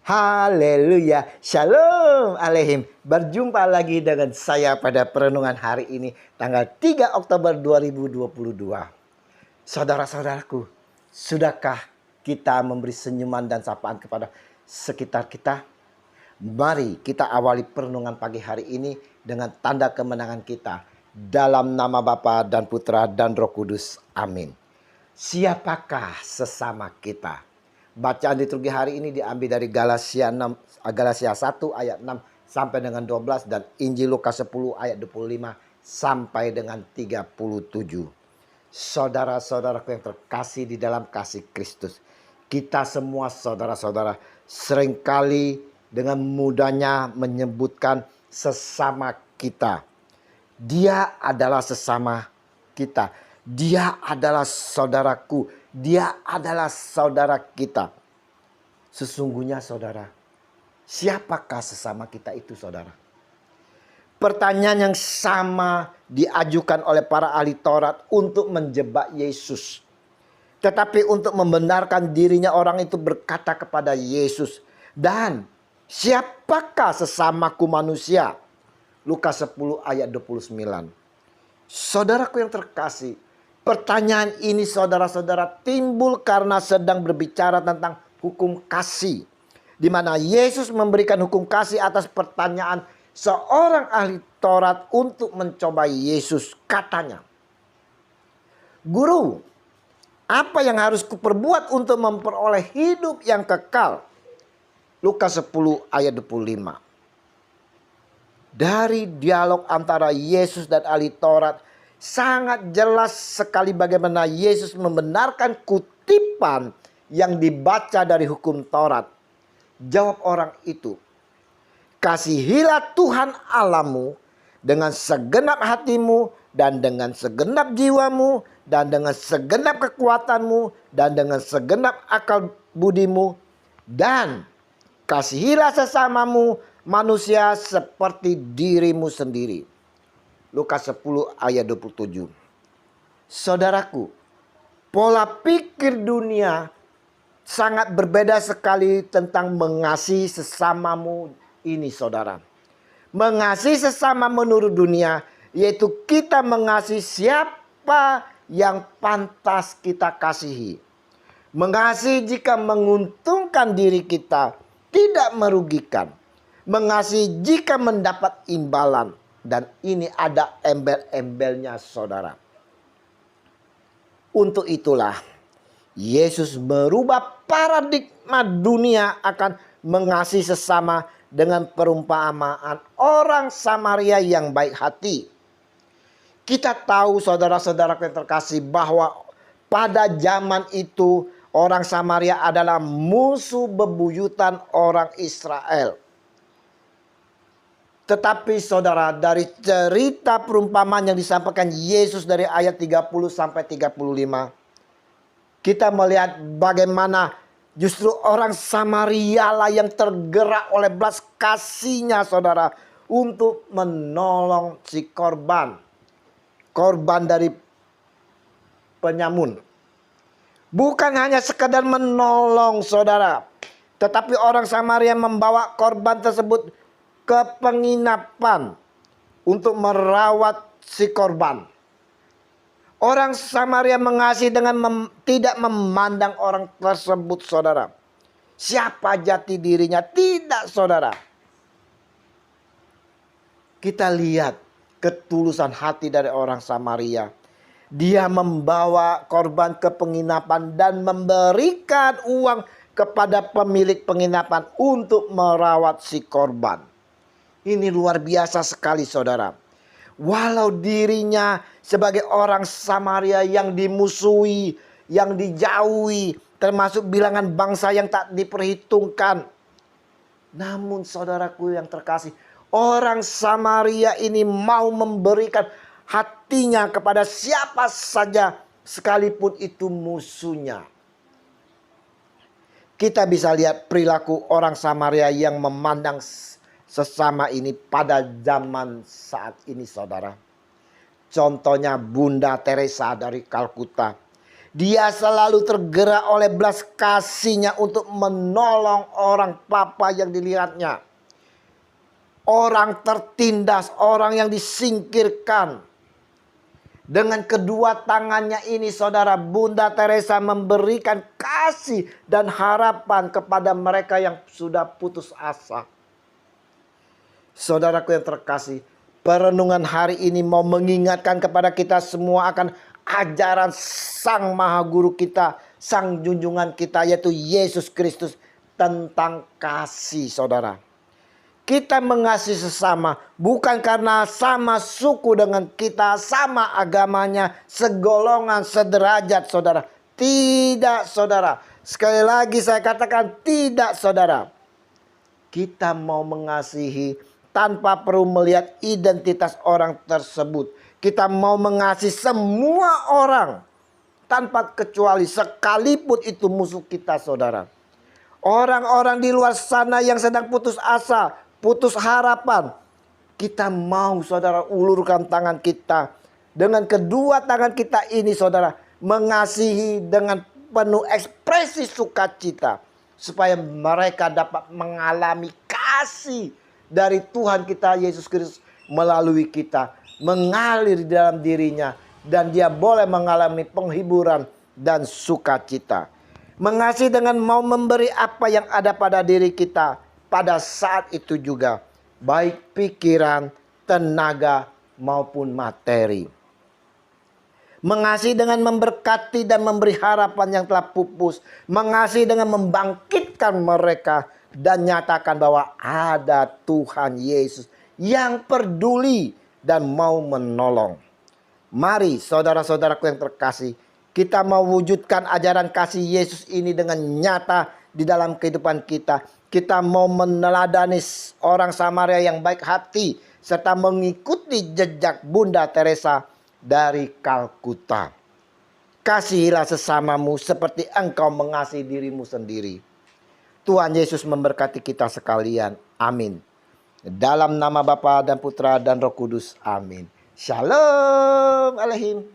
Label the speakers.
Speaker 1: Haleluya, shalom aleihim. Berjumpa lagi dengan saya pada perenungan hari ini, tanggal 3 Oktober 2022. Saudara-saudaraku, sudahkah kita memberi senyuman dan sapaan kepada sekitar kita? Mari kita awali perenungan pagi hari ini dengan tanda kemenangan kita. Dalam nama Bapa dan Putra dan Roh Kudus. Amin. Siapakah sesama kita? Bacaan liturgi hari ini diambil dari Galatia 1 ayat 6 sampai dengan 12 dan Injil Lukas 10 ayat 25 sampai dengan 37. Saudara-saudaraku yang terkasih di dalam kasih Kristus, kita semua saudara-saudara seringkali dengan mudahnya menyebutkan sesama kita. Dia adalah sesama kita. Dia adalah saudaraku. Dia adalah saudara kita. Sesungguhnya saudara, siapakah sesama kita itu saudara? Pertanyaan yang sama diajukan oleh para ahli Taurat untuk menjebak Yesus. Tetapi untuk membenarkan dirinya orang itu berkata kepada Yesus, "Dan siapakah sesamaku manusia?" Lukas 10 ayat 29. Saudaraku yang terkasih, pertanyaan ini saudara-saudara timbul karena sedang berbicara tentang hukum kasih. Di mana Yesus memberikan hukum kasih atas pertanyaan seorang ahli Taurat untuk mencoba Yesus. Katanya, "Guru, apa yang harus kuperbuat untuk memperoleh hidup yang kekal?" Lukas 10 ayat 25. Dari dialog antara Yesus dan ahli Taurat sangat jelas sekali bagaimana Yesus membenarkan kutipan yang dibaca dari hukum Taurat. Jawab orang itu, "Kasihilah Tuhan Allahmu dengan segenap hatimu dan dengan segenap jiwamu dan dengan segenap kekuatanmu dan dengan segenap akal budimu, dan kasihilah sesamamu manusia seperti dirimu sendiri." Lukas 10 ayat 27. Saudaraku, pola pikir dunia sangat berbeda sekali tentang mengasihi sesamamu ini saudara. Mengasihi sesama menurut dunia yaitu kita mengasihi siapa yang pantas kita kasihi. Mengasihi jika menguntungkan diri kita, tidak merugikan. Mengasihi jika mendapat imbalan. Dan ini ada embel-embelnya saudara. Untuk itulah Yesus merubah paradigma dunia akan mengasihi sesama dengan perumpamaan orang Samaria yang baik hati. Kita tahu saudara-saudara yang terkasih bahwa pada zaman itu orang Samaria adalah musuh bebuyutan orang Israel. Tetapi saudara, dari cerita perumpamaan yang disampaikan Yesus dari ayat 30 sampai 35. Kita melihat bagaimana justru orang Samaria lah yang tergerak oleh belas kasihnya saudara. Untuk menolong si korban. Korban dari penyamun. Bukan hanya sekedar menolong saudara. Tetapi orang Samaria membawa korban tersebut ke penginapan untuk merawat si korban. Orang Samaria mengasihi dengan tidak memandang orang tersebut saudara. Siapa jati dirinya, tidak saudara. Kita lihat ketulusan hati dari orang Samaria. Dia membawa korban ke penginapan dan memberikan uang kepada pemilik penginapan untuk merawat si korban. Ini luar biasa sekali saudara. Walau dirinya sebagai orang Samaria yang dimusuhi, yang dijauhi, termasuk bilangan bangsa yang tak diperhitungkan. Namun saudaraku yang terkasih, orang Samaria ini mau memberikan hatinya kepada siapa saja sekalipun itu musuhnya. Kita bisa lihat perilaku orang Samaria yang memandang sesama ini pada zaman saat ini saudara. Contohnya Bunda Teresa dari Kalkuta Dia selalu tergerak oleh belas kasihnya untuk menolong orang papa yang dilihatnya. Orang tertindas, orang yang disingkirkan. Dengan kedua tangannya ini saudara, Bunda Teresa memberikan kasih dan harapan kepada mereka yang sudah putus asa. Saudaraku yang terkasih, perenungan hari ini mau mengingatkan kepada kita semua akan ajaran Sang Maha Guru kita, Sang Junjungan kita, yaitu Yesus Kristus, tentang kasih saudara. Kita mengasihi sesama bukan karena sama suku dengan kita, sama agamanya, segolongan, sederajat saudara. Tidak saudara. Sekali lagi saya katakan tidak saudara. Kita mau mengasihi tanpa perlu melihat identitas orang tersebut. Kita mau mengasihi semua orang tanpa kecuali, sekalipun itu musuh kita saudara. Orang-orang di luar sana yang sedang putus asa, putus harapan, kita mau saudara ulurkan tangan kita. Dengan kedua tangan kita ini saudara, mengasihi dengan penuh ekspresi sukacita. Supaya mereka dapat mengalami kasih dari Tuhan kita Yesus Kristus melalui kita. Mengalir di dalam dirinya. Dan dia boleh mengalami penghiburan dan sukacita. Mengasihi dengan mau memberi apa yang ada pada diri kita pada saat itu juga, baik pikiran, tenaga maupun materi. Mengasihi dengan memberkati dan memberi harapan yang telah pupus. Mengasihi dengan membangkitkan mereka dan nyatakan bahwa ada Tuhan Yesus yang peduli dan mau menolong. Mari saudara-saudaraku yang terkasih, kita mau wujudkan ajaran kasih Yesus ini dengan nyata di dalam kehidupan kita. Kita mau meneladani orang Samaria yang baik hati serta mengikuti jejak Bunda Teresa dari Kalkuta. Kasihilah sesamamu seperti engkau mengasihi dirimu sendiri. Tuhan Yesus memberkati kita sekalian. Amin. Dalam nama Bapa dan Putra dan Roh Kudus. Amin. Shalom Alehim.